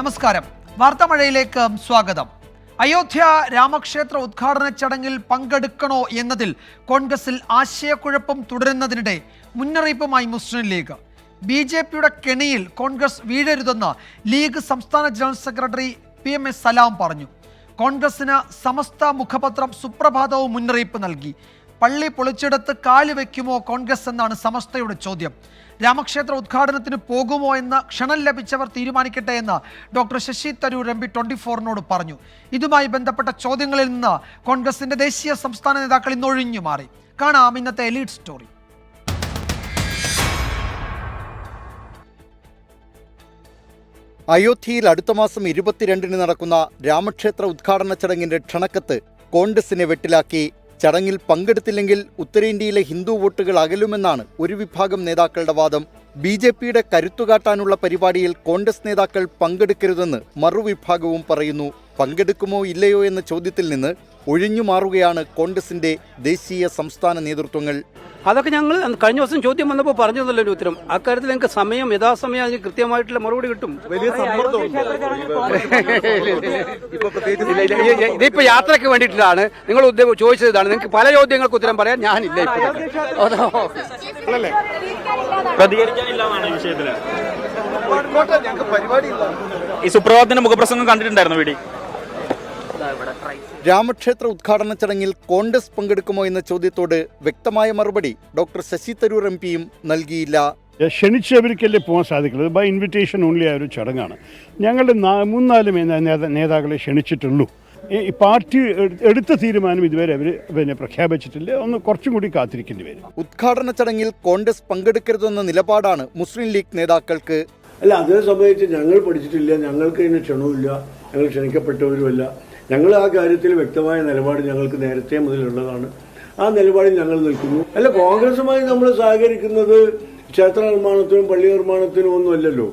നമസ്കാരം. വാർത്താമഴയിലേക്ക് സ്വാഗതം. അയോധ്യ രാമക്ഷേത്ര ഉദ്ഘാടന ചടങ്ങിൽ പങ്കെടുക്കണോ എന്നതിൽ കോൺഗ്രസിൽ ആശയക്കുഴപ്പം തുടരുന്നതിനിടെ മുന്നറിയിപ്പുമായി മുസ്ലിം ലീഗ്. BJPയുടെ കെണിയിൽ കോൺഗ്രസ് വീഴരുതെന്ന് ലീഗ് സംസ്ഥാന ജനറൽ സെക്രട്ടറി PM.A. സലാം പറഞ്ഞു. കോൺഗ്രസിന് സമസ്ത മുഖപത്രം സുപ്രഭാതവും മുന്നറിയിപ്പ് നൽകി. പള്ളി പൊളിച്ചെടുത്ത് കാല് വയ്ക്കുമോ കോൺഗ്രസ് എന്നാണ് സമസ്തയുടെ ചോദ്യം. രാമക്ഷേത്ര ഉദ്ഘാടനത്തിന് പോകുമോ എന്ന് ക്ഷണം ലഭിച്ചവർ തീരുമാനിക്കട്ടെ എന്ന് ഡോക്ടർ ശശി തരൂർ MP 24നോട് പറഞ്ഞു. ഇതുമായി ബന്ധപ്പെട്ട ചോദ്യങ്ങളിൽ നിന്ന് കോൺഗ്രസിന്റെ ദേശീയ സംസ്ഥാന നേതാക്കൾ ഇന്ന് ഒഴിഞ്ഞു മാറി. കാണാം ഇന്നത്തെ എലീറ്റ് സ്റ്റോറി. അയോധ്യയിൽ അടുത്ത മാസം 22-ന് നടക്കുന്ന രാമക്ഷേത്ര ഉദ്ഘാടന ചടങ്ങിന്റെ ക്ഷണക്കത്ത് കോൺഗ്രസിനെ വെട്ടിലാക്കി. ചടങ്ങിൽ പങ്കെടുത്തില്ലെങ്കിൽ ഉത്തരേന്ത്യയിലെ ഹിന്ദു വോട്ടുകൾ അകലുമെന്നാണ് ഒരു വിഭാഗം നേതാക്കളുടെ വാദം. BJPയുടെ കരുത്തുകാട്ടാനുള്ള പരിപാടിയിൽ കോൺഗ്രസ് നേതാക്കൾ പങ്കെടുക്കരുതെന്ന് മറുവിഭാഗവും പറയുന്നു. പങ്കെടുക്കുമോ ഇല്ലയോ എന്ന ചോദ്യത്തിൽ നിന്ന് ഒഴിഞ്ഞു മാറുകയാണ് കോൺഗ്രസിന്റെ ദേശീയ സംസ്ഥാന നേതൃത്വങ്ങൾ. അതൊക്കെ ഞങ്ങൾ കഴിഞ്ഞ ദിവസം ചോദ്യം വന്നപ്പോൾ പറഞ്ഞതല്ലോ ഒരു ഉത്തരം. അക്കാര്യത്തിൽ ഞങ്ങൾക്ക് യഥാസമയം അതിന് കൃത്യമായിട്ടുള്ള മറുപടി കിട്ടും. ഇതിപ്പോ യാത്രയ്ക്ക് വേണ്ടിയിട്ടാണ് നിങ്ങൾ ചോദിച്ചത്. ഇതാണ് നിങ്ങൾക്ക് പല ചോദ്യങ്ങൾക്ക് ഉത്തരം പറയാൻ ഞാനില്ല. ഈ സുപ്രഭാതത്തിന്റെ മുഖപ്രസംഗം കണ്ടിട്ടുണ്ടായിരുന്നു വീടി. രാമക്ഷേത്ര ഉദ്ഘാടന ചടങ്ങിൽ കോൺഗ്രസ് പങ്കെടുക്കുമോ എന്ന ചോദ്യത്തോട് വ്യക്തമായ മറുപടി ഡോക്ടർ ശശി തരൂർ MPയും നൽകിയില്ല. ക്ഷണിച്ചവർക്കല്ലേ പോകാൻ സാധിക്കുള്ളത്. ബൈ ഇൻവിറ്റേഷൻ ഓൺലി ആയ ഒരു ചടങ്ങാണ്. ഞങ്ങളുടെ 3-4 നേതാക്കളെ ക്ഷണിച്ചിട്ടുള്ളൂ. ഈ പാർട്ടി എടുത്ത തീരുമാനം ഇതുവരെ അവർ പ്രഖ്യാപിച്ചിട്ടില്ല. ഒന്ന് കുറച്ചും കൂടി കാത്തിരിക്കേണ്ടി വരും. ഉദ്ഘാടന ചടങ്ങിൽ കോൺഗ്രസ് പങ്കെടുക്കരുതെന്ന നിലപാടാണ് മുസ്ലിം ലീഗ് നേതാക്കൾക്ക്. അല്ല, അതേ സമയത്ത് ഞങ്ങൾ പഠിച്ചിട്ടില്ല, ഞങ്ങൾക്ക് ഇതിന് ക്ഷണവുമില്ല, ഞങ്ങൾ ക്ഷണിക്കപ്പെട്ടവരുമല്ല. ഞങ്ങൾ ആ കാര്യത്തിൽ വ്യക്തമായ നിലപാട് ഞങ്ങൾക്ക് നേരത്തെ മുതലുള്ളതാണ്. ആ നിലപാടിൽ ഞങ്ങൾ നിൽക്കുന്നു. അല്ല, കോൺഗ്രസുമായി നമ്മൾ സഹകരിക്കുന്നത് ക്ഷേത്ര നിർമ്മാണത്തിനും പള്ളി നിർമ്മാണത്തിനും ഒന്നും അല്ലല്ലോ.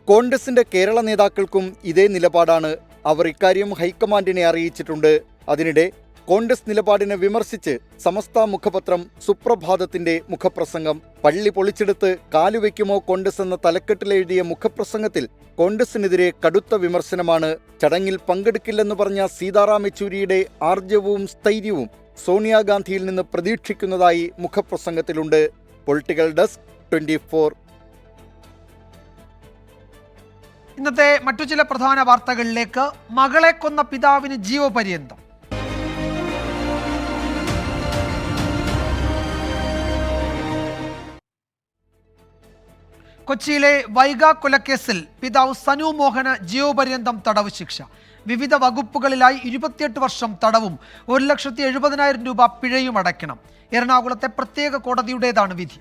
കോൺഗ്രസിന്റെ കേരള നേതാക്കൾക്കും ഇതേ നിലപാടാണ്. അവർ ഇക്കാര്യം ഹൈക്കമാൻഡിനെ അറിയിച്ചിട്ടുണ്ട്. അതിനിടെ കോൺഗ്രസ് നിലപാടിനെ വിമർശിച്ച് സമസ്ത മുഖപത്രം സുപ്രഭാതത്തിന്റെ മുഖപ്രസംഗം. പള്ളി പൊളിച്ചെടുത്ത് കാലുവയ്ക്കുമോ കോൺഗ്രസ് എന്ന തലക്കെട്ടിലെഴുതിയ മുഖപ്രസംഗത്തിൽ കോൺഗ്രസിനെതിരെ കടുത്ത വിമർശനമാണ്. ചടങ്ങിൽ പങ്കെടുക്കില്ലെന്ന് പറഞ്ഞ സീതാറാം യെച്ചൂരിയുടെ ആർജവവും സ്ഥൈര്യവും സോണിയാഗാന്ധിയിൽ നിന്ന് പ്രതീക്ഷിക്കുന്നതായി മുഖപ്രസംഗത്തിലുണ്ട്. Political desk 24. ഇന്നത്തെ മറ്റു ചില പ്രധാന വാർത്തകളിലേക്ക്. മകളെ കൊന്ന പിതാവിന് ജീവപര്യന്തം. കൊച്ചിയിലെ വൈഗ കൊലക്കേസിൽ പിതാവ് സനു മോഹന് ജീവപര്യന്തം തടവ് ശിക്ഷ. വിവിധ വകുപ്പുകളിലായി 28 വർഷം തടവും 1,70,000 രൂപ പിഴയും അടയ്ക്കണം. എറണാകുളത്തെ പ്രത്യേക കോടതിയുടേതാണ് വിധി.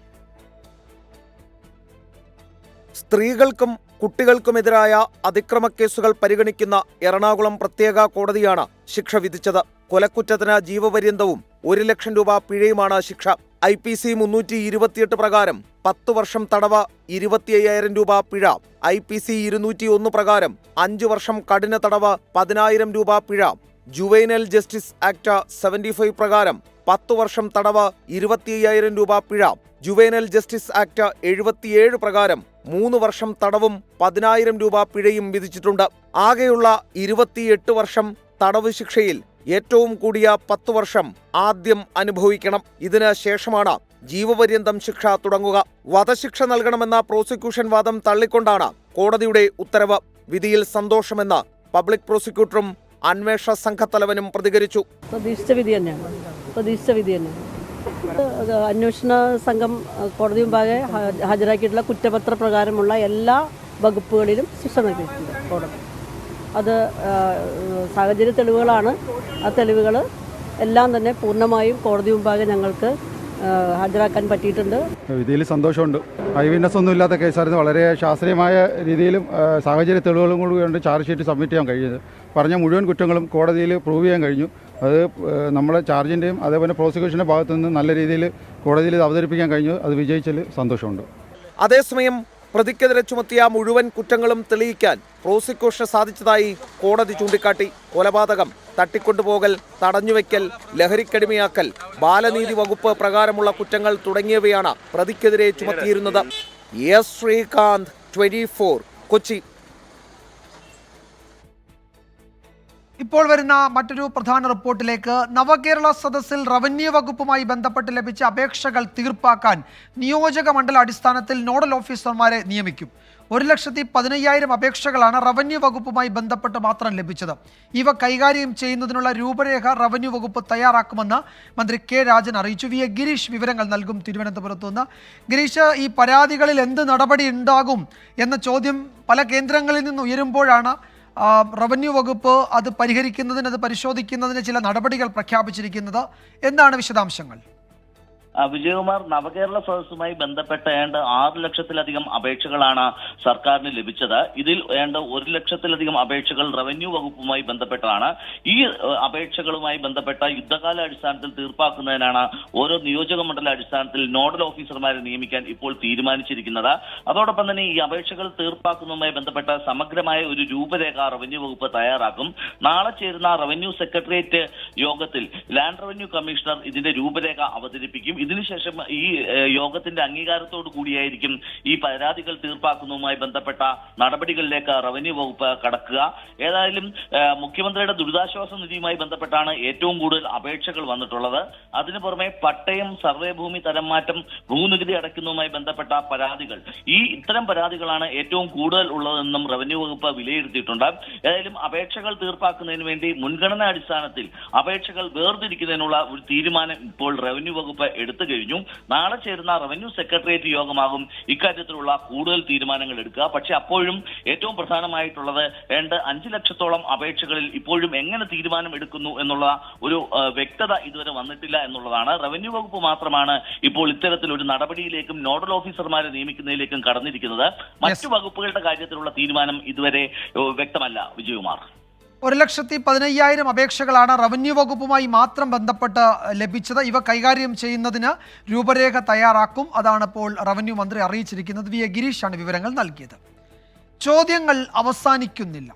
സ്ത്രീകൾക്കും കുട്ടികൾക്കുമെതിരായ അതിക്രമക്കേസുകൾ പരിഗണിക്കുന്ന എറണാകുളം പ്രത്യേക കോടതിയാണ് ശിക്ഷ വിധിച്ചത്. കൊലക്കുറ്റത്തിന് ജീവപര്യന്തവും 1,00,000 രൂപ പിഴയുമാണ് ശിക്ഷ. IPC 328 പ്രകാരം 10 വർഷം തടവ്, 25,000 രൂപ പിഴ. IPC 201 പ്രകാരം 5 വർഷം കഠിന തടവ്, 10,000 രൂപ പിഴ. ജുവൈനൽ ജസ്റ്റിസ് ആക്ട് 75 പ്രകാരം 10 വർഷം തടവ്, 25,000 രൂപ പിഴ. ജുവൈനൽ ജസ്റ്റിസ് ആക്ട് 77 പ്രകാരം 3 വർഷം തടവും 10,000 രൂപ പിഴയും വിധിച്ചിട്ടുണ്ട്. ആകെയുള്ള 28 വർഷം തടവ് ശിക്ഷയിൽ ഏറ്റവും കൂടിയ 10 വർഷം ആദ്യം അനുഭവിക്കണം. ഇതിന് ശേഷമാണ് ജീവപര്യന്തം ശിക്ഷ തുടങ്ങുക. വധശിക്ഷ നൽകണമെന്ന പ്രോസിക്യൂഷൻ വാദം തള്ളിക്കൊണ്ടാണ് കോടതിയുടെ ഉത്തരവ്. വിധിയിൽ സന്തോഷമെന്ന് പബ്ലിക് പ്രോസിക്യൂട്ടറും അന്വേഷണ സംഘത്തലവനും പ്രതികരിച്ചു. പ്രതീക്ഷിച്ച വിധി തന്നെയാണ്. അന്വേഷണ സംഘം കോടതി മുമ്പാകെ ഹാജരാക്കിയിട്ടുള്ള കുറ്റപത്ര പ്രകാരമുള്ള എല്ലാ വകുപ്പുകളിലും ശിക്ഷ നൽകിയിട്ടുണ്ട് കോടതി. അത് സാഹചര്യ തെളിവുകളാണ്. ആ തെളിവുകൾ എല്ലാം തന്നെ പൂർണ്ണമായും കോടതി മുമ്പാകെ ഞങ്ങൾക്ക് ഹാജരാക്കാൻ പറ്റിയിട്ടുണ്ട്. വിധിയിൽ സന്തോഷമുണ്ട്. ഐവിറ്റ്നസ് ഒന്നും ഇല്ലാത്ത കേസായിരുന്നു. വളരെ ശാസ്ത്രീയമായ രീതിയിലും സാഹചര്യ തെളിവുകളും കൂടി ചാർജ് ഷീറ്റ് സബ്മിറ്റ് ചെയ്യാൻ കഴിഞ്ഞത്. പറഞ്ഞ മുഴുവൻ കുറ്റങ്ങളും കോടതിയിൽ പ്രൂവ് ചെയ്യാൻ കഴിഞ്ഞു. അത് നമ്മളെ ചാർജിൻ്റെയും അതേപോലെ പ്രോസിക്യൂഷൻ്റെ ഭാഗത്തു നിന്ന് നല്ല രീതിയിൽ കോടതിയിൽ അവതരിപ്പിക്കാൻ കഴിഞ്ഞു. അത് വിജയിച്ചതിൽ സന്തോഷമുണ്ട്. അതേസമയം പ്രതിക്കെതിരെ ചുമത്തിയ മുഴുവൻ കുറ്റങ്ങളും തെളിയിക്കാൻ പ്രോസിക്യൂഷന് സാധിച്ചതായി കോടതി ചൂണ്ടിക്കാട്ടി. കൊലപാതകം, തട്ടിക്കൊണ്ടുപോകൽ, തടഞ്ഞുവെക്കൽ, ലഹരിക്കടിമയാക്കൽ, ബാലനീതി വകുപ്പ് പ്രകാരമുള്ള കുറ്റങ്ങൾ തുടങ്ങിയവയാണ് പ്രതിക്കെതിരെ ചുമത്തിയിരുന്നത്. എസ് ശ്രീകാന്ത്, 24, കൊച്ചി. ഇപ്പോൾ വരുന്ന മറ്റൊരു പ്രധാന റിപ്പോർട്ടിലേക്ക്. നവകേരള സദസ്സിൽ റവന്യൂ വകുപ്പുമായി ബന്ധപ്പെട്ട് ലഭിച്ച അപേക്ഷകൾ തീർപ്പാക്കാൻ നിയോജക മണ്ഡല അടിസ്ഥാനത്തിൽ നോഡൽ ഓഫീസർമാരെ നിയമിക്കും. 1,15,000 അപേക്ഷകളാണ് റവന്യൂ വകുപ്പുമായി ബന്ധപ്പെട്ട് മാത്രം ലഭിച്ചത്. ഇവ കൈകാര്യം ചെയ്യുന്നതിനുള്ള രൂപരേഖ റവന്യൂ വകുപ്പ് തയ്യാറാക്കുമെന്ന് മന്ത്രി കെ രാജൻ അറിയിച്ചു. വി എ ഗിരീഷ് വിവരങ്ങൾ നൽകും തിരുവനന്തപുരത്തു നിന്ന്. ഗിരീഷ്, ഈ പരാതികളിൽ എന്ത് നടപടി ഉണ്ടാകും എന്ന ചോദ്യം പല കേന്ദ്രങ്ങളിൽ നിന്ന് ഉയരുമ്പോഴാണ് റവന്യൂ വകുപ്പ് അത് പരിഹരിക്കുന്നതിന്, അത് പരിശോധിക്കുന്നതിന് ചില നടപടികൾ പ്രഖ്യാപിച്ചിരിക്കുന്നത്. എന്താണ് വിശദാംശങ്ങൾ? വിജയകുമാർ, നവകേരള സദസ്സുമായി ബന്ധപ്പെട്ട ഏതാണ്ട് 6 ലക്ഷത്തിലധികം അപേക്ഷകളാണ് സർക്കാരിന് ലഭിച്ചത്. ഇതിൽ ഏതാണ്ട് 1 ലക്ഷത്തിലധികം അപേക്ഷകൾ റവന്യൂ വകുപ്പുമായി ബന്ധപ്പെട്ടതാണ്. ഈ അപേക്ഷകളുമായി ബന്ധപ്പെട്ട യുദ്ധകാല അടിസ്ഥാനത്തിൽ തീർപ്പാക്കുന്നതിനാണ് ഓരോ നിയോജക മണ്ഡല അടിസ്ഥാനത്തിൽ നോഡൽ ഓഫീസർമാരെ നിയമിക്കാൻ ഇപ്പോൾ തീരുമാനിച്ചിരിക്കുന്നത്. അതോടൊപ്പം തന്നെ ഈ അപേക്ഷകൾ തീർപ്പാക്കുന്നതുമായി ബന്ധപ്പെട്ട സമഗ്രമായ ഒരു രൂപരേഖ റവന്യൂ വകുപ്പ് തയ്യാറാക്കും. നാളെ ചേരുന്ന റവന്യൂ സെക്രട്ടേറിയറ്റ് യോഗത്തിൽ ലാൻഡ് റവന്യൂ കമ്മീഷണർ ഇതിന്റെ രൂപരേഖ അവതരിപ്പിക്കും. ഇതിനുശേഷം ഈ യോഗത്തിന്റെ അംഗീകാരത്തോടു കൂടിയായിരിക്കും ഈ പരാതികൾ തീർപ്പാക്കുന്നതുമായി ബന്ധപ്പെട്ട നടപടികളിലേക്ക് റവന്യൂ വകുപ്പ് കടക്കുക. ഏതായാലും മുഖ്യമന്ത്രിയുടെ ദുരിതാശ്വാസ നിധിയുമായി ബന്ധപ്പെട്ടാണ് ഏറ്റവും കൂടുതൽ അപേക്ഷകൾ വന്നിട്ടുള്ളത്. അതിനു പുറമെ പട്ടയം, സർവേ ഭൂമി തരംമാറ്റം, ഭൂനികുതി അടയ്ക്കുന്നതുമായി ബന്ധപ്പെട്ട പരാതികൾ, ഇത്തരം പരാതികളാണ് ഏറ്റവും കൂടുതൽ ഉള്ളതെന്നും റവന്യൂ വകുപ്പ് വിലയിരുത്തിയിട്ടുണ്ട്. ഏതായാലും അപേക്ഷകൾ തീർപ്പാക്കുന്നതിന് വേണ്ടി മുൻഗണനാ അടിസ്ഥാനത്തിൽ അപേക്ഷകൾ വേർതിരിക്കുന്നതിനുള്ള ഒരു തീരുമാനം ഇപ്പോൾ റവന്യൂ വകുപ്പ് എടുത്തു കഴിഞ്ഞു. നാളെ ചേരുന്ന റവന്യൂ സെക്രട്ടേറിയറ്റ് യോഗമാകും ഇക്കാര്യത്തിലുള്ള കൂടുതൽ തീരുമാനങ്ങൾ എടുക്കുക. പക്ഷെ അപ്പോഴും ഏറ്റവും പ്രധാനമായിട്ടുള്ളത് 5 ലക്ഷത്തോളം അപേക്ഷകളിൽ ഇപ്പോഴും എങ്ങനെ തീരുമാനം എടുക്കുന്നു എന്നുള്ള ഒരു വ്യക്തത ഇതുവരെ വന്നിട്ടില്ല എന്നുള്ളതാണ്. റവന്യൂ വകുപ്പ് മാത്രമാണ് ഇപ്പോൾ ഇത്തരത്തിലൊരു നടപടിയിലേക്കും നോഡൽ ഓഫീസർമാരെ നിയമിക്കുന്നതിലേക്കും കടന്നിരിക്കുന്നത്. മറ്റു വകുപ്പുകളുടെ കാര്യത്തിലുള്ള തീരുമാനം ഇതുവരെ വ്യക്തമല്ല. വിജയകുമാർ, 1,15,000 അപേക്ഷകളാണ് റവന്യൂ വകുപ്പുമായി മാത്രം ബന്ധപ്പെട്ട് ലഭിച്ചത്. ഇവ കൈകാര്യം ചെയ്യുന്നതിന് രൂപരേഖ തയ്യാറാക്കും. അതാണ് ഇപ്പോൾ റവന്യൂ മന്ത്രി അറിയിച്ചിരിക്കുന്നത്. വി എ ഗിരീഷാണ് വിവരങ്ങൾ നൽകിയത്. ചോദ്യങ്ങൾ അവസാനിക്കുന്നില്ല.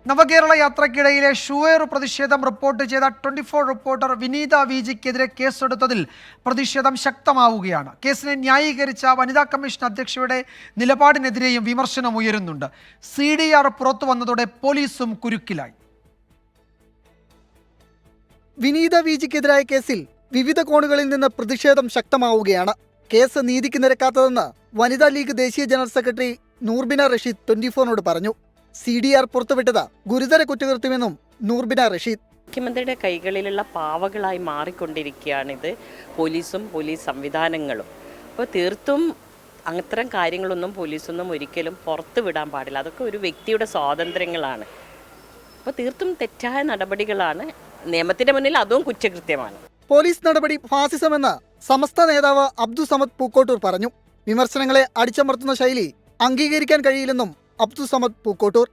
നവകേരള യാത്രയ്ക്കിടയിലെ ഷൂവേറു പ്രതിഷേധം റിപ്പോർട്ട് ചെയ്ത 24 റിപ്പോർട്ടർ വിനീത വിജിക്കെതിരെ കേസെടുത്തതിൽ പ്രതിഷേധം ശക്തമാവുകയാണ്. കേസിനെ ന്യായീകരിച്ച വനിതാ കമ്മീഷൻ അധ്യക്ഷയുടെ നിലപാടിനെതിരെയും വിമർശനം ഉയരുന്നുണ്ട്. CDR പുറത്തു വന്നതോടെ പോലീസും കുരുക്കിലായി. വിനീത വിജിക്കെതിരായ കേസിൽ വിവിധ കോണുകളിൽ നിന്ന് പ്രതിഷേധം ശക്തമാവുകയാണ്. കേസ് നീതിക്ക് നിരക്കാത്തതെന്ന് വനിതാ ലീഗ് ദേശീയ ജനറൽ സെക്രട്ടറി നൂർബിന റഷീദ് 24നോട് പറഞ്ഞു. CDR പുറത്തുവിട്ടത് ഗുരുതര കുറ്റകൃത്യമെന്നും നൂർബിന റഷീദ്. മുഖ്യമന്ത്രിയുടെ കൈകളിലുള്ള പാവകളായി മാറിക്കൊണ്ടിരിക്കുകയാണിത് പോലീസും പോലീസ് സംവിധാനങ്ങളും. അപ്പോൾ തീർത്തും അത്തരം കാര്യങ്ങളൊന്നും പോലീസൊന്നും ഒരിക്കലും പുറത്തു വിടാൻ പാടില്ല. അതൊക്കെ ഒരു വ്യക്തിയുടെ സ്വാതന്ത്ര്യങ്ങളാണ്. അപ്പോൾ തീർത്തും തെറ്റായ നടപടികളാണ്. നിയമത്തിന്റെ മുന്നിൽ അതും കുറ്റകൃത്യമാണ്. പോലീസ് നടപടി ഫാസിസമെന്ന് സമസ്ത നേതാവ് അബ്ദു സമദ് പൂക്കോട്ടൂർ പറഞ്ഞു. വിമർശനങ്ങളെ അടിച്ചമർത്തുന്ന ശൈലി അംഗീകരിക്കാൻ കഴിയില്ലെന്നും അബ്ദു സമദ് പൂക്കോട്ടൂർ.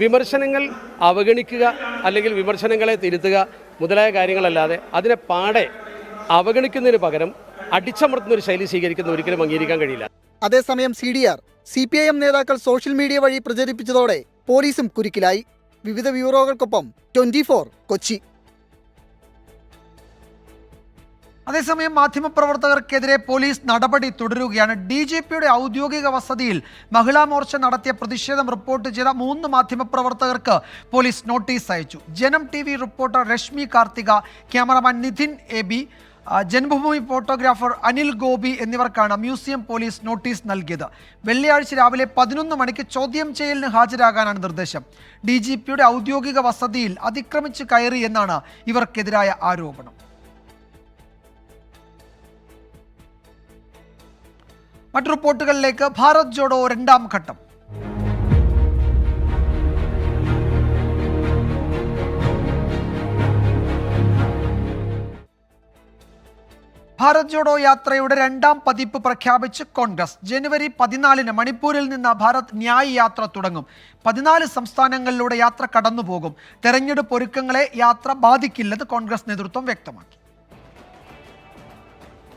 വിമർശനങ്ങൾ അവഗണിക്കുക അല്ലെങ്കിൽ വിമർശനങ്ങളെ തിരുത്തുക മുതലായ കാര്യങ്ങളല്ലാതെ അതിനെ പാടെ അവഗണിക്കുന്നതിന് പകരം അടിച്ചമർത്തുന്ന ഒരു ശൈലി സ്വീകരിക്കുന്ന ഒരിക്കലും അംഗീകരിക്കാൻ കഴിയില്ല. അതേസമയം CDR CPIM നേതാക്കൾ സോഷ്യൽ മീഡിയ വഴി പ്രചരിപ്പിച്ചതോടെ പോലീസും കുരുക്കിലായി. വിവിധ ബ്യൂറോകൾക്കൊപ്പം 24 കൊച്ചി. അതേസമയം മാധ്യമപ്രവർത്തകർക്കെതിരെ പോലീസ് നടപടി തുടരുകയാണ്. DGPയുടെ ഔദ്യോഗിക വസതിയിൽ മഹിളാ മോർച്ച നടത്തിയ പ്രതിഷേധം റിപ്പോർട്ട് ചെയ്ത 3 മാധ്യമപ്രവർത്തകർക്ക് പോലീസ് നോട്ടീസ് അയച്ചു. Janam TV reporter Reshmi Karthika, cameraman Nidhin AB, Janmabhumi photographer Anil Gopi എന്നിവർക്കാണ് മ്യൂസിയം പോലീസ് നോട്ടീസ് നൽകിയത്. വെള്ളിയാഴ്ച രാവിലെ 11 മണിക്ക് ചോദ്യം ചെയ്യലിന് ഹാജരാകാനാണ് നിർദ്ദേശം. DGPയുടെ ഔദ്യോഗിക വസതിയിൽ അതിക്രമിച്ച് കയറി എന്നാണ് ഇവർക്കെതിരായ ആരോപണം. മറ്റു റിപ്പോർട്ടുകളിലേക്ക്. ഭാരത് ജോഡോ 2ാം ഘട്ടം. ഭാരത് ജോഡോ യാത്രയുടെ 2ാം പതിപ്പ് പ്രഖ്യാപിച്ച് കോൺഗ്രസ്. ജനുവരി 14-ന് മണിപ്പൂരിൽ നിന്ന് ഭാരത് ന്യായ് യാത്ര തുടങ്ങും. 14 സംസ്ഥാനങ്ങളിലൂടെ യാത്ര കടന്നുപോകും. തെരഞ്ഞെടുപ്പ് ഒരുക്കങ്ങളെ യാത്ര ബാധിക്കില്ലെന്ന് കോൺഗ്രസ് നേതൃത്വം വ്യക്തമാക്കി.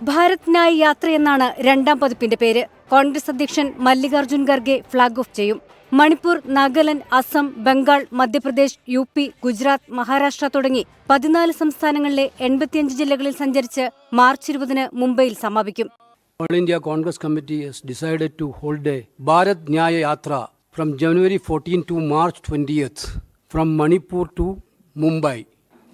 ഭാരത് ന്യായ് യാത്ര എന്നാണ് 2ാം പതിപ്പിന്റെ പേര്. കോൺഗ്രസ് അധ്യക്ഷൻ മല്ലികാർജ്ജുൻ ഖർഗെ ഫ്ളാഗ് ഓഫ് ചെയ്യും. മണിപ്പൂർ, നാഗാലാൻഡ്, അസം, ബംഗാൾ, മധ്യപ്രദേശ്, UP, ഗുജറാത്ത്, മഹാരാഷ്ട്ര തുടങ്ങി 14 സംസ്ഥാനങ്ങളിലെ 85 ജില്ലകളിൽ സഞ്ചരിച്ച് മാർച്ച് 20-ന് മുംബൈയിൽ സമാപിക്കും. All India Congress Committee has decided to hold a Bharat Nyaya Yatra from January 14 to March 20th from Manipur to Mumbai.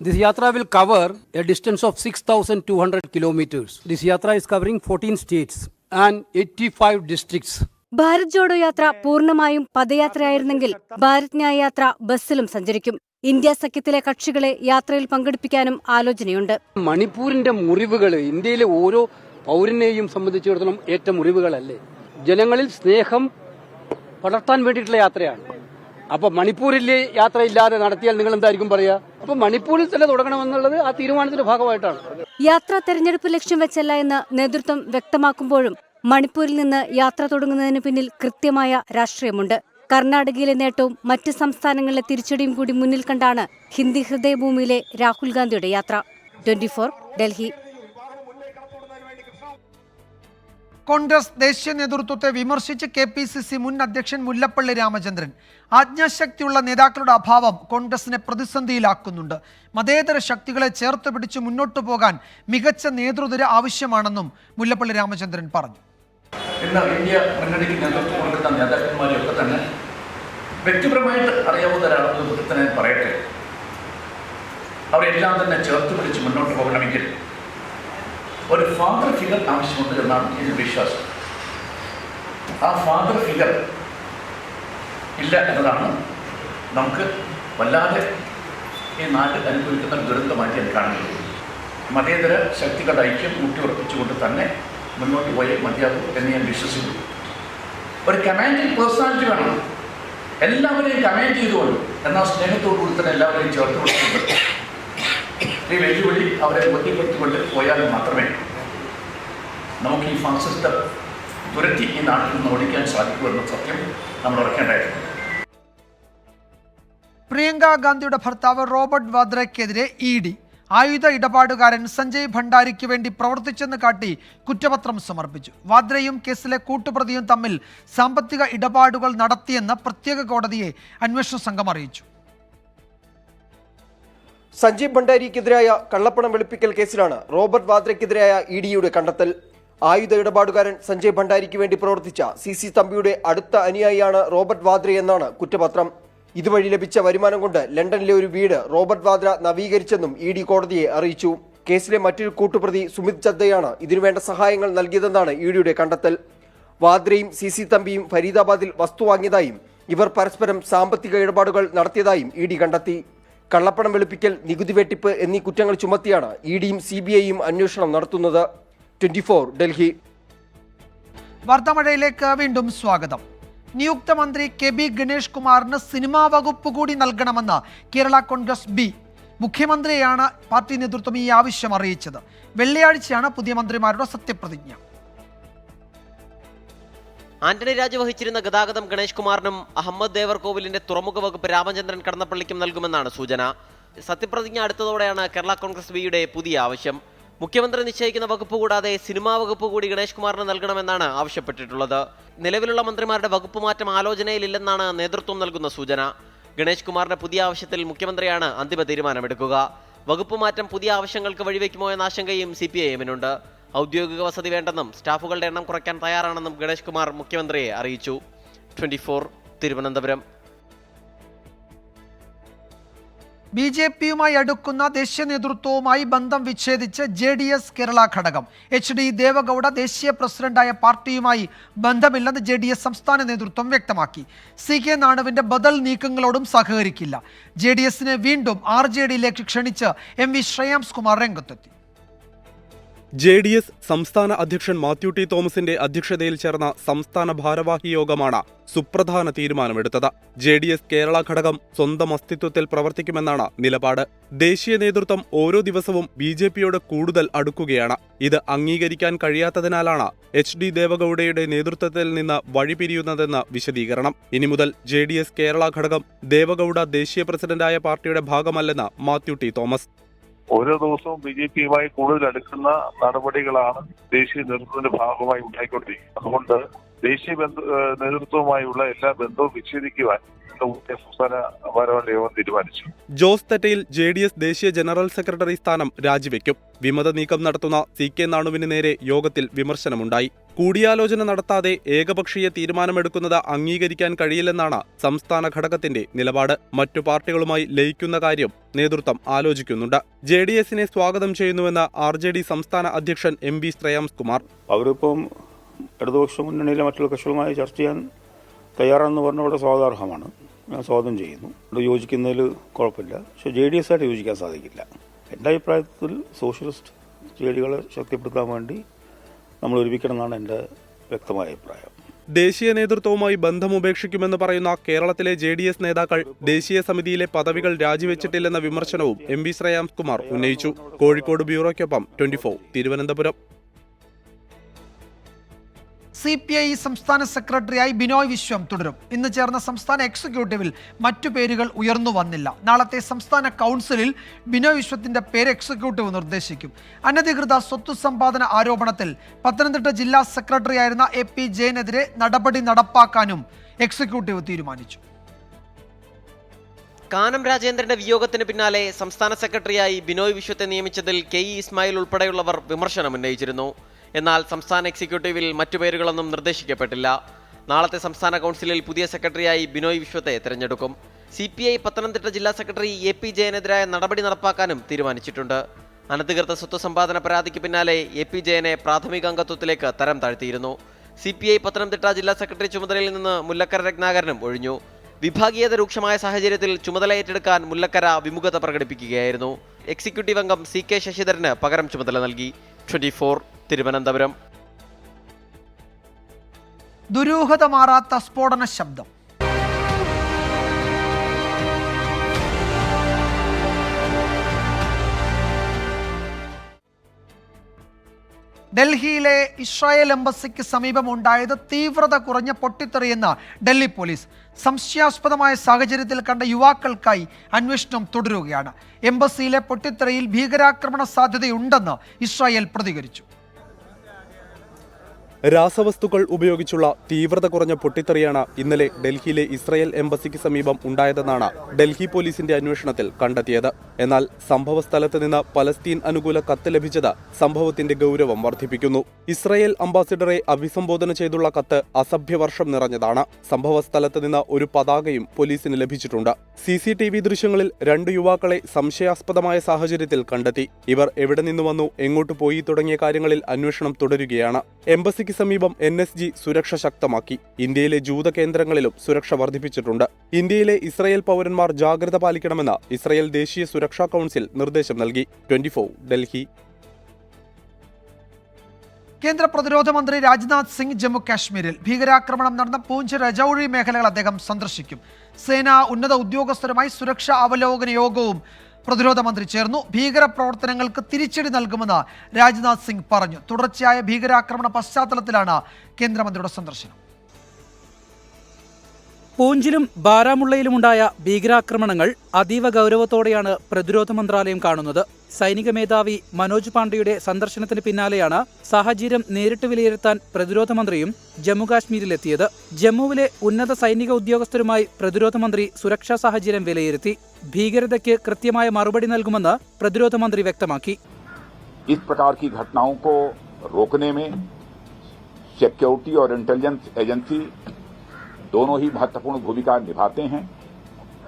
This yatra will cover a distance of 6,200 kilometers. This yatra is covering 14 states and 85 districts. Bharat Jodo യാത്ര പൂർണ്ണമായും പദയാത്രയായിരുന്നെങ്കിൽ ഭാരത് ന്യായ യാത്ര ബസ്സിലും സഞ്ചരിക്കും. India സഖ്യത്തിലെ കക്ഷികളെ യാത്രയിൽ പങ്കെടുപ്പിക്കാനും ആലോചനയുണ്ട്. മണിപ്പൂരിന്റെ മുറിവുകൾ ഇന്ത്യയിലെ ഓരോ പൗരനെയും സംബന്ധിച്ചിടത്തോളം ഏറ്റ മുറിവുകളല്ലേ. ജനങ്ങളിൽ സ്നേഹം പടർത്താൻ വേണ്ടിയിട്ടുള്ള യാത്രയാണ്. അപ്പൊ മണിപ്പൂരിലെ യാത്ര ഇല്ലാതെ നടത്തിയാൽ നിങ്ങൾ എന്തായിരിക്കും പറയാ? അപ്പൊ മണിപ്പൂരിൽ തന്നെ തുടങ്ങണമെന്നുള്ളത് ആ തീരുമാനത്തിന്റെ ഭാഗമായിട്ടാണ്. യാത്ര തെരഞ്ഞെടുപ്പ് ലക്ഷ്യം വെച്ചല്ല എന്ന് നേതൃത്വം വ്യക്തമാക്കുമ്പോഴും മണിപ്പൂരിൽ നിന്ന് യാത്ര തുടങ്ങുന്നതിന് പിന്നിൽ കൃത്യമായ രാഷ്ട്രീയമുണ്ട്. കർണാടകയിലെ നേട്ടവും മറ്റ് സംസ്ഥാനങ്ങളിലെ തിരിച്ചടിയും കൂടി മുന്നിൽ കണ്ടാണ് ഹിന്ദി ഹൃദയഭൂമിയിലെ രാഹുൽ ഗാന്ധിയുടെ യാത്ര. 24 ഡൽഹി. കോൺഗ്രസ് ദേശീയ നേതൃത്വത്തെ വിമർശിച്ച് KPCC മുൻ അധ്യക്ഷൻ മുല്ലപ്പള്ളി രാമചന്ദ്രൻ. ആജ്ഞാശക്തിയുള്ള നേതാക്കളുടെ അഭാവം കോൺഗ്രസിനെ പ്രതിസന്ധിയിലാക്കുന്നുണ്ട്. മതേതര ശക്തികളെ ചേർത്ത് പിടിച്ച് മുന്നോട്ടു പോകാൻ മികച്ച നേതൃനിര ആവശ്യമാണെന്നും മുല്ലപ്പള്ളി രാമചന്ദ്രൻ പറഞ്ഞു. ഇന്ന് ഇന്ത്യ മുന്നണിക്ക് നേതൃത്വം കൊടുക്കുന്ന നേതാക്കന്മാരെയൊക്കെ തന്നെ വ്യക്തിപരമായിട്ട് അറിയാവുന്ന ഒരാളെന്ന് തന്നെ പറയട്ടെ, അവരെല്ലാം തന്നെ ചേർത്ത് പിടിച്ച് മുന്നോട്ട് പോകണമെങ്കിൽ ഒരു ഫാദർ ഫിഗർ ആവശ്യമുണ്ട് എന്നാണ് എൻ്റെ വിശ്വാസം. ആ ഫാദർ ഫിഗർ ഇല്ല എന്നതാണ് നമുക്ക് വല്ലാതെ ഈ നാട് അനുഭവിക്കുന്ന ദുരന്തമായിട്ട് ഞാൻ കാണുന്നത്. മതേതര ശക്തികളുടെ ഐക്യം ഊട്ടിയുറപ്പിച്ചുകൊണ്ട് തന്നെ മുന്നോട്ട് പോയേ മതിയാകും എന്ന് ഞാൻ വിശ്വസിക്കുന്നു. ഒരു കമാൻഡിങ് പേഴ്സണാലിറ്റി വേണം, എല്ലാവരെയും കമാൻഡ് ചെയ്തുകൊണ്ട്, എന്നാൽ സ്നേഹത്തോടു കൂടി തന്നെ എല്ലാവരെയും ചേർത്ത് കൊടുക്കുന്നുണ്ട്. ഈ വെല്ലുവിളി അവരെ ബോധ്യപ്പെടുത്തിക്കൊണ്ട് പോയാൽ മാത്രമേ നമുക്ക് ഈ ഫാസിസ്റ്റ് തുരത്തി ഈ നാട്ടിൽ നിന്ന് ഓടിക്കാൻ സാധിക്കുമെന്ന സത്യം നമ്മൾ ഉറക്കേണ്ടതായിരുന്നു. പ്രിയങ്ക ഗാന്ധിയുടെ ഭർത്താവ് റോബർട്ട് വാദ്രയ്ക്കെതിരെ ED ആയുധ ഇടപാടുകാരൻ സഞ്ജയ് ഭണ്ഡാരിക്ക് വേണ്ടി പ്രവർത്തിച്ചെന്ന് കാട്ടി കുറ്റപത്രം സമർപ്പിച്ചു. വാദ്രയും കേസിലെ കൂട്ടുപ്രതിയും തമ്മിൽ സാമ്പത്തിക ഇടപാടുകൾ നടത്തിയെന്ന് പ്രത്യേക കോടതിയെ അന്വേഷണ സംഘം അറിയിച്ചു. സഞ്ജീവ് ഭണ്ഡാരിക്കെതിരായ കള്ളപ്പണം വെളുപ്പിക്കൽ കേസിലാണ് റോബർട്ട് വാദ്രയ്ക്കെതിരായ EDയുടെ കണ്ടെത്തൽ. ആയുധ ഇടപാടുകാരൻ സഞ്ജയ് ഭണ്ഡാരിക്ക് വേണ്ടി പ്രവർത്തിച്ച CC തമ്പിയുടെ അടുത്ത അനുയായിയാണ് റോബർട്ട് വാദ്ര എന്നാണ് കുറ്റപത്രം. ഇതുവഴി ലഭിച്ച വരുമാനം കൊണ്ട് ലണ്ടനിലെ ഒരു വീട് റോബർട്ട് വാദ്ര നവീകരിച്ചെന്നും ED കോടതിയെ അറിയിച്ചു. കേസിലെ മറ്റൊരു കൂട്ടുപ്രതി സുമിത് ചദ്ദയാണ് ഇതിനുവേണ്ട സഹായങ്ങൾ നൽകിയതെന്നാണ് EDയുടെ കണ്ടെത്തൽ. വാദ്രയും CC തമ്പിയും ഫരീദാബാദിൽ വസ്തു വാങ്ങിയതായും ഇവർ പരസ്പരം സാമ്പത്തിക ഇടപാടുകൾ നടത്തിയതായും ED കണ്ടെത്തി. കള്ളപ്പണം വെളുപ്പിക്കൽ, നികുതി വെട്ടിപ്പ് എന്നീ കുറ്റങ്ങൾ ചുമത്തിയാണ് EDയും CBIയും അന്വേഷണം നടത്തുന്നത്. 24 ഡൽഹി. വാർത്താമഴയിലേക്ക് വീണ്ടും സ്വാഗതം. നിയുക്ത മന്ത്രി KB ഗണേഷ് കുമാറിന് സിനിമാ വകുപ്പ് കൂടി നൽകണമെന്ന് കേരള കോൺഗ്രസ് B. മുഖ്യമന്ത്രിയെയാണ് പാർട്ടി നേതൃത്വം ഈ ആവശ്യം അറിയിച്ചത്. വെള്ളിയാഴ്ചയാണ് പുതിയ മന്ത്രിമാരുടെ സത്യപ്രതിജ്ഞ. ആന്റണി രാജ് വഹിച്ചിരുന്ന ഗതാഗതം ഗണേഷ് കുമാറിനും അഹമ്മദ് ദേവർകോവിലിന്റെ തുറമുഖ വകുപ്പ് രാമചന്ദ്രൻ കടന്നപ്പള്ളിക്കും നൽകുമെന്നാണ് സൂചന. സത്യപ്രതിജ്ഞ അടുത്തതോടെയാണ് കേരള കോൺഗ്രസ് ബിയുടെ പുതിയ ആവശ്യം. മുഖ്യമന്ത്രി നിശ്ചയിക്കുന്ന വകുപ്പ് കൂടാതെ സിനിമാ വകുപ്പ് കൂടി ഗണേഷ് കുമാറിന് നൽകണമെന്നാണ് ആവശ്യപ്പെട്ടിട്ടുള്ളത്. നിലവിലുള്ള മന്ത്രിമാരുടെ വകുപ്പ് മാറ്റം ആലോചനയിലില്ലെന്നാണ് നേതൃത്വം നൽകുന്ന സൂചന. ഗണേഷ് കുമാറിന്റെ പുതിയ ആവശ്യത്തിൽ മുഖ്യമന്ത്രിയാണ് അന്തിമ തീരുമാനമെടുക്കുക. വകുപ്പ് മാറ്റം പുതിയ ആവശ്യങ്ങൾക്ക് വഴിവെക്കുമോ എന്ന ആശങ്കയും CPIMനുണ്ട്. ഔദ്യോഗിക വസതി വേണ്ടെന്നും സ്റ്റാഫുകളുടെ എണ്ണം കുറയ്ക്കാൻ തയ്യാറാണെന്നും ഗണേഷ് കുമാർ മുഖ്യമന്ത്രിയെ അറിയിച്ചു. 24 തിരുവനന്തപുരം. BJPയുമായി അടുക്കുന്ന ദേശീയ നേതൃത്വവുമായി ബന്ധം വിച്ഛേദിച്ച് JDS കേരള ഘടകം. HD ദേവഗൌഡ ദേശീയ പ്രസിഡന്റായ പാർട്ടിയുമായി ബന്ധമില്ലെന്ന് JDS സംസ്ഥാന നേതൃത്വം വ്യക്തമാക്കി. CK നാണുവിന്റെ ബദൽ നീക്കങ്ങളോടും സഹകരിക്കില്ല. JDSനെ വീണ്ടും RJDയിലേക്ക് ക്ഷണിച്ച് MV ശ്രേയാംസ് കുമാർ രംഗത്തെത്തി. JDS സംസ്ഥാന അധ്യക്ഷൻ മാത്യു ടി തോമസിന്റെ അധ്യക്ഷതയിൽ ചേർന്ന സംസ്ഥാന ഭാരവാഹി യോഗമാണ് സുപ്രധാന തീരുമാനമെടുത്തത്. JDS കേരള ഘടകം സ്വന്തം അസ്തിത്വത്തിൽ പ്രവർത്തിക്കുമെന്നാണ് നിലപാട്. ദേശീയ നേതൃത്വം ഓരോ ദിവസവും BJPയോട് കൂടുതൽ അടുക്കുകയാണ്. ഇത് അംഗീകരിക്കാൻ കഴിയാത്തതിനാലാണ് HD ദേവഗൌഡയുടെ നേതൃത്വത്തിൽ നിന്ന് വഴിപിരിയുന്നതെന്ന് വിശദീകരണം. ഇനി മുതൽ JDS കേരള ഘടകം ദേവഗൌഡ ദേശീയ പ്രസിഡന്റായ പാർട്ടിയുടെ ഭാഗമല്ലെന്ന് മാത്യു ടി തോമസ്. ഓരോ ദിവസവും BJPയുമായി കൂടുതൽ അടുക്കുന്ന നടപടികളാണ് ദേശീയ നേതൃത്വത്തിന്റെ ഭാഗമായി ഉണ്ടായിക്കൊണ്ടിരിക്കുന്നത്. അതുകൊണ്ട് ദേശീയ നേതൃത്വവുമായുള്ള എല്ലാ ബന്ധവും വിച്ഛേദിക്കുവാൻ സംസ്ഥാന ഭാരവാഹി യോഗം തീരുമാനിച്ചു. ജോസ് തെറ്റയിൽ JDS ദേശീയ ജനറൽ സെക്രട്ടറി സ്ഥാനം രാജിവെക്കും. വിമത നീക്കം നടത്തുന്ന CK നാണുവിന് നേരെ യോഗത്തിൽ വിമർശനമുണ്ടായി. കൂടിയാലോചന നടത്താതെ ഏകപക്ഷീയ തീരുമാനമെടുക്കുന്നത് അംഗീകരിക്കാൻ കഴിയില്ലെന്നാണ് സംസ്ഥാന ഘടകത്തിന്റെ നിലപാട്. മറ്റു പാർട്ടികളുമായി ലയിക്കുന്ന കാര്യം നേതൃത്വം ആലോചിക്കുന്നുണ്ട്. JDSനെ സ്വാഗതം ചെയ്യുന്നുവെന്ന് RJD സംസ്ഥാന അധ്യക്ഷൻ MB ശ്രേയാംസ് കുമാർ. അവരിപ്പം ഇടതുപക്ഷ മുന്നണിയിലെ മറ്റുള്ള കക്ഷികളുമായി ചർച്ച ചെയ്യാൻ തയ്യാറാണെന്ന് പറഞ്ഞ വളരെ സ്വാഗതാർഹമാണ്. ഞാൻ സ്വാഗതം ചെയ്യുന്നു. ഇവിടെ യോജിക്കുന്നതിൽ കുഴപ്പമില്ല. പക്ഷേ JDS ആയിട്ട് യോജിക്കാൻ സാധിക്കില്ല. എൻ്റെ അഭിപ്രായത്തിൽ സോഷ്യലിസ്റ്റ് ചേരികളെ ശക്തിപ്പെടുത്താൻ വേണ്ടി നമ്മൾ ഒരുമിക്കണമെന്നാണ് എൻ്റെ വ്യക്തമായ അഭിപ്രായം. ദേശീയ നേതൃത്വവുമായി ബന്ധമുപേക്ഷിക്കുമെന്ന് പറയുന്ന കേരളത്തിലെ JDS നേതാക്കൾ ദേശീയ സമിതിയിലെ പദവികൾ രാജിവെച്ചിട്ടില്ലെന്ന വിമർശനവും MB ശ്രേയാംസ് കുമാർ ഉന്നയിച്ചു. കോഴിക്കോട് ബ്യൂറോയ്ക്കൊപ്പം 24 തിരുവനന്തപുരം. CPI സംസ്ഥാന സെക്രട്ടറിയായി ബിനോയ് വിശ്വം തുടരും. ഇന്ന് ചേർന്ന സംസ്ഥാന എക്സിക്യൂട്ടീവിൽ മറ്റു പേരുകൾ ഉയർന്നു വന്നില്ല. നാളത്തെ സംസ്ഥാന കൗൺസിലിൽ ബിനോയ് വിശ്വത്തിന്റെ പേര് എക്സിക്യൂട്ടീവ് നിർദ്ദേശിക്കും. അനധികൃത സ്വത്ത് സമ്പാദന ആരോപണത്തിൽ പത്തനംതിട്ട ജില്ലാ സെക്രട്ടറിയായിരുന്ന AP ജയനെതിരെ നടപടി നടപ്പാക്കാനും എക്സിക്യൂട്ടീവ് തീരുമാനിച്ചു. കാനം രാജേന്ദ്രന്റെ വിയോഗത്തിന് പിന്നാലെ സംസ്ഥാന സെക്രട്ടറിയായി ബിനോയ് വിശ്വത്തെ നിയമിച്ചതിൽ KE ഇസ്മായിൽ ഉൾപ്പെടെയുള്ളവർ വിമർശനം ഉന്നയിച്ചിരുന്നു. എന്നാൽ സംസ്ഥാന എക്സിക്യൂട്ടീവിൽ മറ്റു പേരുകളൊന്നും നിർദ്ദേശിക്കപ്പെട്ടില്ല. നാളത്തെ സംസ്ഥാന കൗൺസിലിൽ പുതിയ സെക്രട്ടറിയായി ബിനോയ് വിശ്വത്തെ തെരഞ്ഞെടുക്കും. CPI പത്തനംതിട്ട ജില്ലാ സെക്രട്ടറി AP ജയനെതിരായ നടപടി നടപ്പാക്കാനും തീരുമാനിച്ചിട്ടുണ്ട്. അനധികൃത സ്വത്ത് സമ്പാദന പരാതിക്ക് പിന്നാലെ AP ജയനെ പ്രാഥമിക അംഗത്വത്തിലേക്ക് തരം താഴ്ത്തിയിരുന്നു. CPI പത്തനംതിട്ട ജില്ലാ സെക്രട്ടറി ചുമതലയിൽ നിന്ന് മുല്ലക്കര രത്നാകരനും ഒഴിഞ്ഞു. വിഭാഗീയത രൂക്ഷമായ സാഹചര്യത്തിൽ ചുമതല ഏറ്റെടുക്കാൻ മുല്ലക്കര വിമുഖത പ്രകടിപ്പിക്കുകയായിരുന്നു. എക്സിക്യൂട്ടീവ് അംഗം CK ശശിധരന് പകരം ചുമതല നൽകി. 24 തിരുവനന്തപുരം. ദുരൂഹത മാറാത്ത സ്ഫോടന ശബ്ദം. ഡൽഹിയിലെ ഇസ്രായേൽ എംബസിക്ക് സമീപമുണ്ടായത് തീവ്രത കുറഞ്ഞ പൊട്ടിത്തെറിയെന്ന് ഡൽഹി പോലീസ്. സംശയാസ്പദമായ സാഹചര്യത്തിൽ കണ്ട യുവാക്കൾക്കായി അന്വേഷണം തുടരുകയാണ്. എംബസിയിലെ പൊട്ടിത്തെറിയിൽ ഭീകരാക്രമണ സാധ്യതയുണ്ടെന്ന് ഇസ്രായേൽ പ്രതികരിച്ചു. രാസവസ്തുക്കൾ ഉപയോഗിച്ചുള്ള തീവ്രത കുറഞ്ഞ പൊട്ടിത്തെറിയാണ് ഇന്നലെ ഡൽഹിയിലെ ഇസ്രായേൽ എംബസിക്ക് സമീപം ഉണ്ടായതെന്നാണ് ഡൽഹി പോലീസിന്റെ അന്വേഷണത്തിൽ കണ്ടെത്തിയത്. എന്നാൽ സംഭവസ്ഥലത്ത് നിന്ന് പലസ്തീൻ അനുകൂല കത്ത് ലഭിച്ചത് സംഭവത്തിന്റെ ഗൗരവം വർദ്ധിപ്പിക്കുന്നു. ഇസ്രായേൽ അംബാസിഡറെ അഭിസംബോധന ചെയ്തുള്ള കത്ത് അസഭ്യവർഷം നിറഞ്ഞതാണ്. സംഭവസ്ഥലത്ത് നിന്ന് ഒരു പതാകയും പോലീസിന് ലഭിച്ചിട്ടുണ്ട്. CCTV ദൃശ്യങ്ങളിൽ 2 യുവാക്കളെ സംശയാസ്പദമായ സാഹചര്യത്തിൽ കണ്ടെത്തി. ഇവർ എവിടെ നിന്ന് വന്നു, എങ്ങോട്ട് പോയി തുടങ്ങിയ കാര്യങ്ങളിൽ അന്വേഷണം തുടരുകയാണ്. എംബസിക്ക് സമീപം NSG സുരക്ഷ ശക്തമാക്കി. ഇന്ത്യയിലെ ജൂത കേന്ദ്രങ്ങളിലും സുരക്ഷ വർദ്ധിപ്പിച്ചിട്ടുണ്ട്. ഇന്ത്യയിലെ ഇസ്രായേൽ പൗരന്മാർ ജാഗ്രത പാലിക്കണമെന്ന് ഇസ്രായേൽ ദേശീയ സുരക്ഷാ കൗൺസിൽ നിർദ്ദേശം നൽകി. 24 ഡൽഹി. കേന്ദ്ര പ്രതിരോധ മന്ത്രി രാജ്നാഥ് സിംഗ് ജമ്മു കാശ്മീരിൽ ഭീകരാക്രമണം നടന്ന പൂഞ്ച് രജൌരി മേഖലകൾ അദ്ദേഹം സന്ദർശിക്കും. സേനാ ഉന്നത ഉദ്യോഗസ്ഥരുമായി സുരക്ഷാ അവലോകന യോഗവും പ്രതിരോധ മന്ത്രി ചേർന്നു. ഭീകരപ്രവർത്തനങ്ങൾക്ക് തിരിച്ചടി നൽകുമെന്ന് രാജ്നാഥ് സിംഗ് പറഞ്ഞു. തുടർച്ചയായ ഭീകരാക്രമണ പശ്ചാത്തലത്തിലാണ് കേന്ദ്രമന്ത്രിയുടെ സന്ദർശനം. പൂഞ്ചിലും ബാരാമുള്ളയിലുമുണ്ടായ ഭീകരാക്രമണങ്ങൾ അതീവ ഗൗരവത്തോടെയാണ് പ്രതിരോധ മന്ത്രാലയം കാണുന്നത്. സൈനിക മേധാവി മനോജ് പാണ്ഡെയുടെ സന്ദർശനത്തിന് പിന്നാലെയാണ് സാഹചര്യം നേരിട്ട് വിലയിരുത്താൻ പ്രതിരോധ മന്ത്രിയും ജമ്മുകാശ്മീരിലെത്തിയത്. ജമ്മുവിലെ ഉന്നത സൈനിക ഉദ്യോഗസ്ഥരുമായി പ്രതിരോധ മന്ത്രി സുരക്ഷാ സാഹചര്യം വിലയിരുത്തി. ഭീകരതയ്ക്ക് കൃത്യമായ മറുപടി നൽകുമെന്ന് പ്രതിരോധ മന്ത്രി വ്യക്തമാക്കി. इस प्रकार की घटनाओं को रोकने में सिक्योरिटी और इंटेलिजेंस एजेंसी दोनों ही महत्वपूर्ण भूमिका निभाते हैं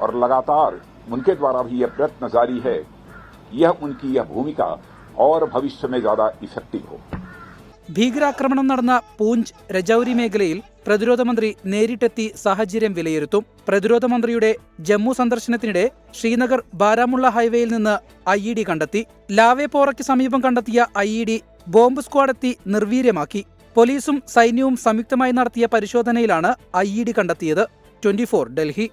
और लगातार उनके द्वारा भी यह प्रयत्न जारी है यह उनकी यह भूमिका और भविष्य में ज्यादा इफेक्टिव हो. ഭീകരാക്രമണം നടന്ന പൂഞ്ച് രജൌരി മേഖലയിൽ പ്രതിരോധ മന്ത്രി നേരിട്ടെത്തി സാഹചര്യം വിലയിരുത്തും. പ്രതിരോധ മന്ത്രിയുടെ ജമ്മു സന്ദർശനത്തിനിടെ ശ്രീനഗർ ബാരാമുള്ള ഹൈവേയിൽ നിന്ന് IED കണ്ടെത്തി. ലാവേപോറയ്ക്ക് സമീപം കണ്ടെത്തിയ IED ബോംബ് സ്ക്വാഡെത്തി നിർവീര്യമാക്കി. പോലീസും സൈന്യവും സംയുക്തമായി നടത്തിയ പരിശോധനയിലാണ് IED കണ്ടെത്തിയത്. 24 ഡൽഹി.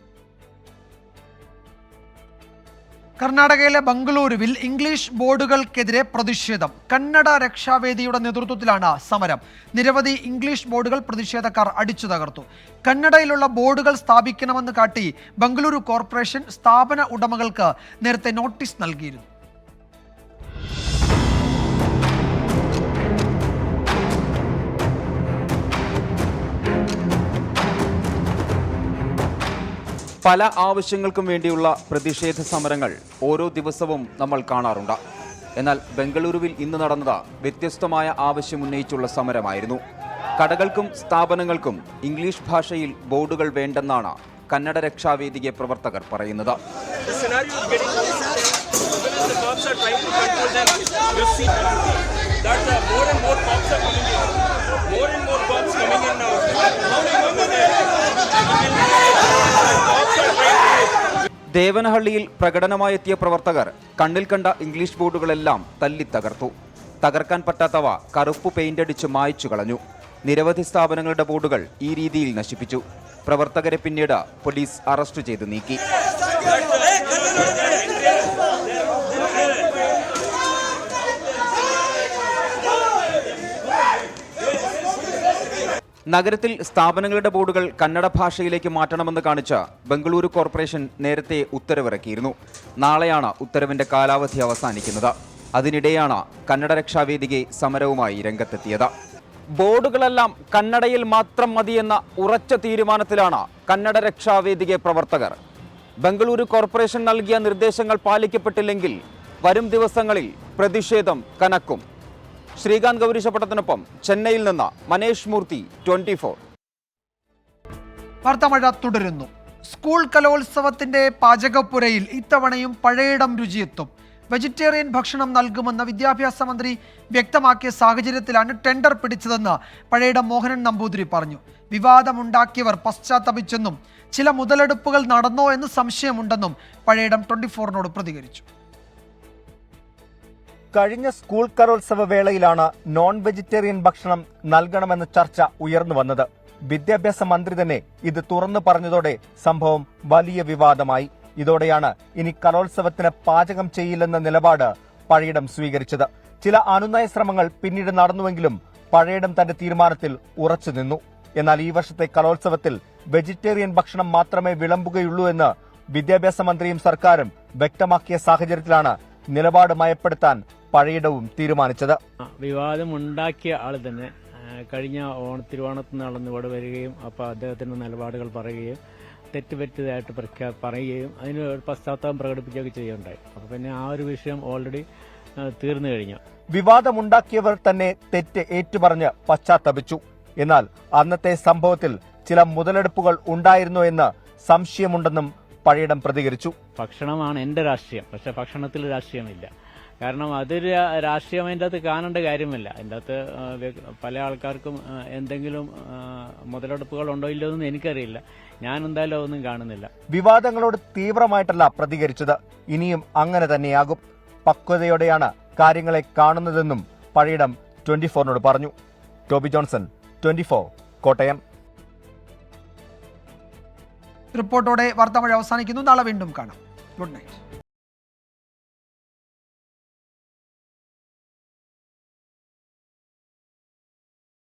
കർണാടകയിലെ ബംഗളൂരുവിൽ ഇംഗ്ലീഷ് ബോർഡുകൾക്കെതിരെ പ്രതിഷേധം. കന്നഡ രക്ഷാവേദിയുടെ നേതൃത്വത്തിലാണ് സമരം. നിരവധി ഇംഗ്ലീഷ് ബോർഡുകൾ പ്രതിഷേധക്കാർ അടിച്ചു തകർത്തു. കന്നഡയിലുള്ള ബോർഡുകൾ സ്ഥാപിക്കണമെന്ന് കാട്ടി ബംഗളൂരു കോർപ്പറേഷൻ സ്ഥാപന ഉടമകൾക്ക് നേരത്തെ നോട്ടീസ് നൽകിയിരുന്നു. പല ആവശ്യങ്ങൾക്കും വേണ്ടിയുള്ള പ്രതിഷേധ സമരങ്ങൾ ഓരോ ദിവസവും നമ്മൾ കാണാറുണ്ട്. എന്നാൽ ബംഗളൂരുവിൽ ഇന്ന് നടന്നത് വ്യത്യസ്തമായ ആവശ്യമുന്നയിച്ചുള്ള സമരമായിരുന്നു. കടകൾക്കും സ്ഥാപനങ്ങൾക്കും ഇംഗ്ലീഷ് ഭാഷയിൽ ബോർഡുകൾ വേണ്ടെന്നാണ് കന്നഡ രക്ഷാവേദിക പ്രവർത്തകർ പറയുന്നത്. ദേവനഹള്ളിയിൽ പ്രകടനമായെത്തിയ പ്രവർത്തകർ കണ്ണിൽ കണ്ട ഇംഗ്ലീഷ് ബോർഡുകളെല്ലാം തല്ലിത്തകർത്തു. തകർക്കാൻ പറ്റാത്തവ കറുപ്പ് പെയിന്റടിച്ച് മായ്ച്ചു കളഞ്ഞു. നിരവധി സ്ഥാപനങ്ങളുടെ ബോർഡുകൾ ഈ രീതിയിൽ നശിപ്പിച്ചു. പ്രവർത്തകരെ പിന്നീട് പോലീസ് അറസ്റ്റ് ചെയ്ത് നീക്കി. നഗരത്തിൽ സ്ഥാപനങ്ങളുടെ ബോർഡുകൾ കന്നഡ ഭാഷയിലേക്ക് മാറ്റണമെന്ന് കാണിച്ച് ബംഗളൂരു കോർപ്പറേഷൻ നേരത്തെ ഉത്തരവിറക്കിയിരുന്നു. നാളെയാണ് ഉത്തരവിന്റെ കാലാവധി അവസാനിക്കുന്നത്. അതിനിടെയാണ് കന്നഡ രക്ഷാവേദിക സമരവുമായി രംഗത്തെത്തിയത്. ബോർഡുകളെല്ലാം കന്നഡയിൽ മാത്രം മതിയെന്ന ഉറച്ച തീരുമാനത്തിലാണ് കന്നഡ രക്ഷാവേദിക പ്രവർത്തകർ. ബംഗളൂരു കോർപ്പറേഷൻ നൽകിയ നിർദ്ദേശങ്ങൾ പാലിക്കപ്പെട്ടില്ലെങ്കിൽ വരും ദിവസങ്ങളിൽ പ്രതിഷേധം കനക്കും. ശ്രീകാന്ത് ഗൗരീശപട്ടത്തിനൊപ്പം ചെന്നൈയിൽ നിന്ന് മനേഷ് മൂർത്തി, 24. വാർത്താമഴ തുടരുന്നു. സ്കൂൾ കലോത്സവത്തിന്റെ പാചകപ്പുരയിൽ ഇത്തവണയും പഴയടം രുചിയെത്തും. വെജിറ്റേറിയൻ ഭക്ഷണം നൽകുമെന്ന് വിദ്യാഭ്യാസ മന്ത്രി വ്യക്തമാക്കിയ സാഹചര്യത്തിലാണ് ടെൻഡർ പിടിച്ചതെന്ന് പഴയടം മോഹനൻ നമ്പൂതിരി പറഞ്ഞു. വിവാദമുണ്ടാക്കിയവർ പശ്ചാത്തപിച്ചെന്നും ചില മുതലെടുപ്പുകൾ നടന്നോ എന്ന് സംശയമുണ്ടെന്നും പഴയടം 24നോട് പ്രതികരിച്ചു. കഴിഞ്ഞ സ്കൂൾ കലോത്സവ വേളയിലാണ് നോൺ വെജിറ്റേറിയൻ ഭക്ഷണം നൽകണമെന്ന ചർച്ച ഉയർന്നു വന്നത്. വിദ്യാഭ്യാസ മന്ത്രി തന്നെ ഇത് തുറന്നു പറഞ്ഞതോടെ സംഭവം വലിയ വിവാദമായി. ഇതോടെയാണ് ഇനി കലോത്സവത്തിന് പാചകം ചെയ്യില്ലെന്ന നിലപാട് പഴയടം സ്വീകരിച്ചത്. ചില അനുനയ ശ്രമങ്ങൾ പിന്നീട് നടന്നുവെങ്കിലും പഴയടം തന്റെ തീരുമാനത്തിൽ ഉറച്ചു നിന്നു. എന്നാൽ ഈ വർഷത്തെ കലോത്സവത്തിൽ വെജിറ്റേറിയൻ ഭക്ഷണം മാത്രമേ വിളമ്പുകയുള്ളൂ എന്ന് വിദ്യാഭ്യാസ മന്ത്രിയും സർക്കാരും വ്യക്തമാക്കിയ സാഹചര്യത്തിലാണ് നിലപാട് മയപ്പെടുത്താൻ പഴയടവും തീരുമാനിച്ചത്. വിവാദമുണ്ടാക്കിയ ആൾ തന്നെ കഴിഞ്ഞ തിരുവോണത്തിന് നടന്ന് ഇവിടെ വരികയും അപ്പോൾ അദ്ദേഹത്തിന്റെ നിലപാടുകൾ പറയുകയും തെറ്റുപറ്റിയതായിട്ട് പറയുകയും അതിന് പശ്ചാത്തലം പ്രകടിപ്പിക്കുകയൊക്കെ ചെയ്യുകയുണ്ടായി. അപ്പോൾ പിന്നെ ആ ഒരു വിഷയം ഓൾറെഡി തീർന്നു കഴിഞ്ഞു. വിവാദമുണ്ടാക്കിയവർ തന്നെ തെറ്റ് ഏറ്റുപറഞ്ഞ് പശ്ചാത്തപിച്ചു. എന്നാൽ അന്നത്തെ സംഭവത്തിൽ ചില മുതലെടുപ്പുകൾ ഉണ്ടായിരുന്നോ എന്ന് സംശയമുണ്ടെന്നും പഴയടം പ്രതികരിച്ചു. ഭക്ഷണമാണ് എന്റെ രാഷ്ട്രീയം, പക്ഷെ ഭക്ഷണത്തിൽ രാഷ്ട്രീയമില്ല. കാരണം അതൊരു രാഷ്ട്രീയം അതിൻ്റെ അകത്ത് കാണേണ്ട കാര്യമല്ല. അതിൻ്റെ അകത്ത് പല ആൾക്കാർക്കും എന്തെങ്കിലും മുതലെടുപ്പുകൾ ഉണ്ടോ ഇല്ലോ എന്ന് എനിക്കറിയില്ല. ഞാൻ എന്തായാലും അതൊന്നും കാണുന്നില്ല. വിവാദങ്ങളോട് തീവ്രമായിട്ടല്ല പ്രതികരിച്ചത്. ഇനിയും അങ്ങനെ തന്നെയാകും. പക്വതയോടെയാണ് കാര്യങ്ങളെ കാണുന്നതെന്നും പഴയടം 24നോട് പറഞ്ഞു. Toby Johnson, 24, Kottayam. റിപ്പോർട്ടോടെ വാർത്താമഴ അവസാനിക്കുന്നു. നാളെ വീണ്ടും കാണാം. Good night.